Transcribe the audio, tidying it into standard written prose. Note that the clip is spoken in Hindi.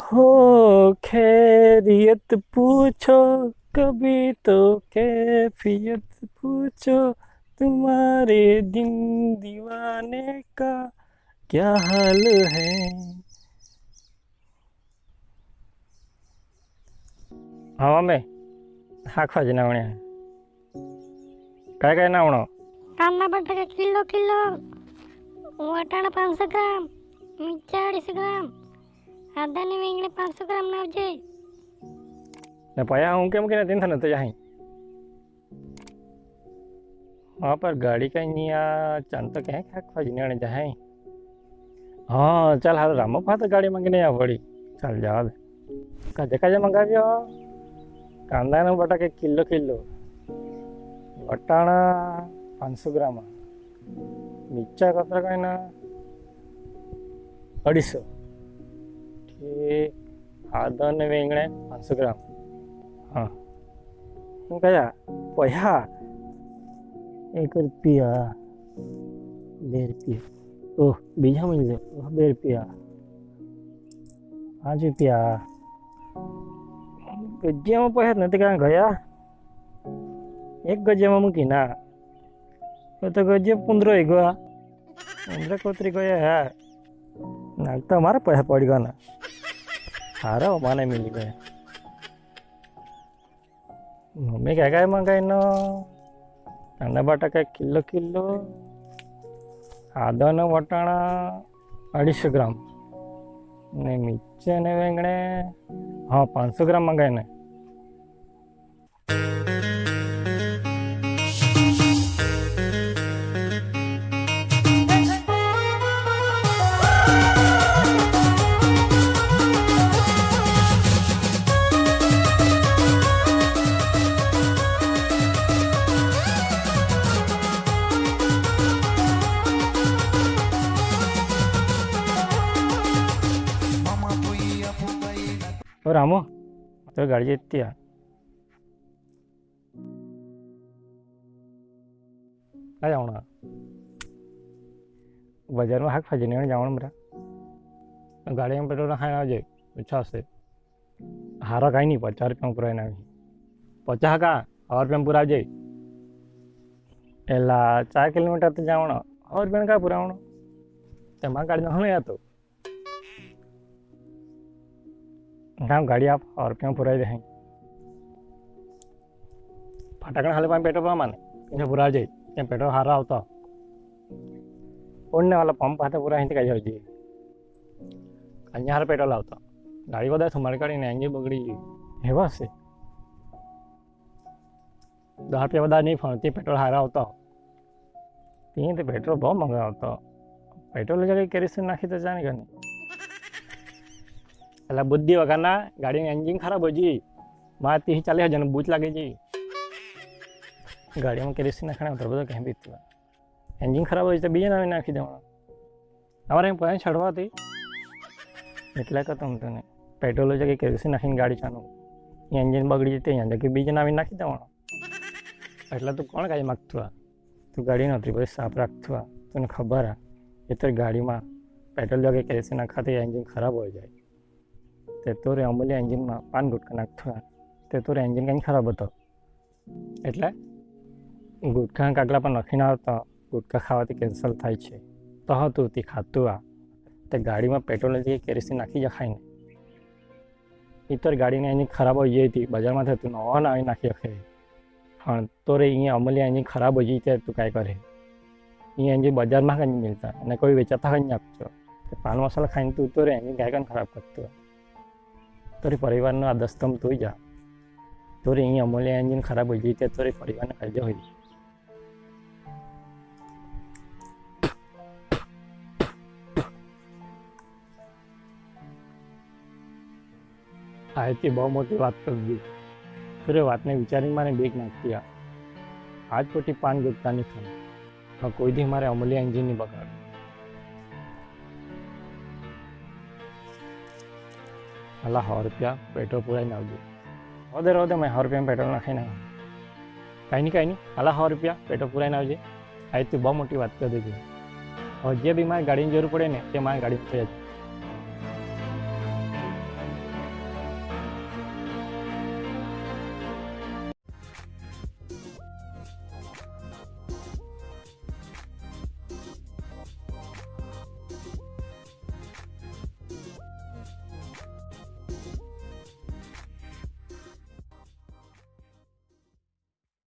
हो खैरियत पूछो कभी तो कैफियत पूछो तुम्हारे दिन दीवाने का क्या हाल है। हाँ मैं हाखवा जना काय काय ना म्हणो कांदा बटाटा किलो किलो, वाटाणा 500 ग्राम, मिरच्या 250 ग्राम, आदाने वेंगळे 500 ग्राम नावजे. ने पया हूँ केम के तीन थन तो जाही हाँ पर गाड़ी का निया चांद तो कहे हाखवा जना जाही हाँ चल हाँ रामो पा तो गाड़ी मंगने आ पड़ी चल जाओ काजे काजे मंगा दियो कांदा ना बटाके किलो किलो, वटाणा 500 ग्राम, मिर्चा कतरा काय ना 250, आदा ने वेंगणे 500 ग्राम. हाँ हूँ क्या पया 1 रुपया 2 रुपया ओह बीजा मिल जाए 2 रुपया 5 रुपया गज्जिया में पैसा नहीं क्या गया 1 गज्जिया में मूकी ना तो गज्जिया 15 गया 15 कोतरी गया है ना तो हमारा पैसा पड़ गया ना सारा माने मिल गया. मम्मी क्या क्या मंगाई ना कांदा बटाका किलो किलो, आदा न वटाणा 250 ग्राम ने मिर्चा ने वेंगणे हाँ 500 ग्राम मंगाए ने. और रामो तो गाड़ी जीतती है आ जाओ ना बाजार में हाक फजने जाओ मेरा गाड़ी में पेट्रोल खाए ना जाए अच्छा से हारा कहीं नहीं 50 रुपया पूरा ना 50 का 100 रुपया पूरा जाए एला 4 किलोमीटर तो जाओ ना 100 रुपया का पूरा होना तो माँ गाड़ी में या तो हम गाड़ी आप 100 रुपया पूरा दे फटाकड़ हाले पानी पेट्रोल पंप माने पूरा जाए पेट्रोल हारा होता उड़ने वाला पंप आते पूरा हिंदी का जी हार पेट्रोल आता गाड़ी बदा तुम्हारी गाड़ी ने इंजन बगड़ी है बस 10 रुपया बदा नहीं फणती पेट्रोल हारा होता तीन तो पेट्रोल बहुत महंगा होता पेट्रोल जगह केरोसिन नाखी तो जाने का नहीं एला बुद्धि वगरना गाड़ी में इंजन खराब हो जी मार 30-40 हजार बूझ लगे जी गाड़ी में केरोसिन नाखना उतर बदल कहीं भी इंजन खराब हो तो बीजे ना नाखी देवा हमारे पैसा छड़वा थी એટલે કે તને પેટ્રોલ જગ્યાએ કેરોસીન નાખીને ગાડી ચાલુ એન્જિન બગડી જતી અહીંયા જગ્યાએ બીજે નાવી નાખી દેવાનો એટલે તું કોણ ગાડી માગતું તું ગાડી નથી બસ સાફ રાખતું તને ખબર એ તો ગાડીમાં પેટ્રોલ જગ્યાએ કેરોસીન નાખાતી એન્જિન ખરાબ हो જાય તે તોરે અમૂલ્ય એન્જિનમાં પાન ગુટકા નાખતું તે તોરે એન્જિન કંઈ ખરાબ હતો એટલે ગુટકા કાગડા પર નાખીને આવતા ગુટકા ખાવાથી કેન્સલ થાય છે તો હતું તે ખાતું तो गाड़ी में पेट्रोल जगह केरोसिन नाखी जा खाई इतर गाड़ी ने इंजन खराब हो जाए थी बाजार में तू नवा ना नाखी रखे हाँ तोरे ये अमूल्य इंजन खराब हो जाए तू क्या करे ये इंजन बाजार में कहीं मिलता है कोई वेचाता कहीं आपको तो पान मसाला खाई तू तोरे इंजन क्या कन खराब करते तोरे परिवार ना आदस्तम तू जा तोरे ये अमूल्य इंजन खराब हो जाए तोरे परिवार ने कर्ज हो जाए आयती बहुत मोटी बात कर दी फिर बात ने विचारी मैंने बेग नाख दिया आज कोटी पान गुटका नहीं खाना और कोई भी हमारे अमूल्य इंजन नहीं बगाड़ अल्लाह 100 रुपया पेट्रोल पूरा ही ना हो दे मैं 100 रुपया में पेट्रोल नाखी ना कहीं नहीं अल्लाह 100 रुपया पेट्रोल पूरा ही ना हो आयती बहुत मोटी बात कर देगी और जे भी मारे गाड़ी में जरूर पड़े ने ते मारे गाड़ी में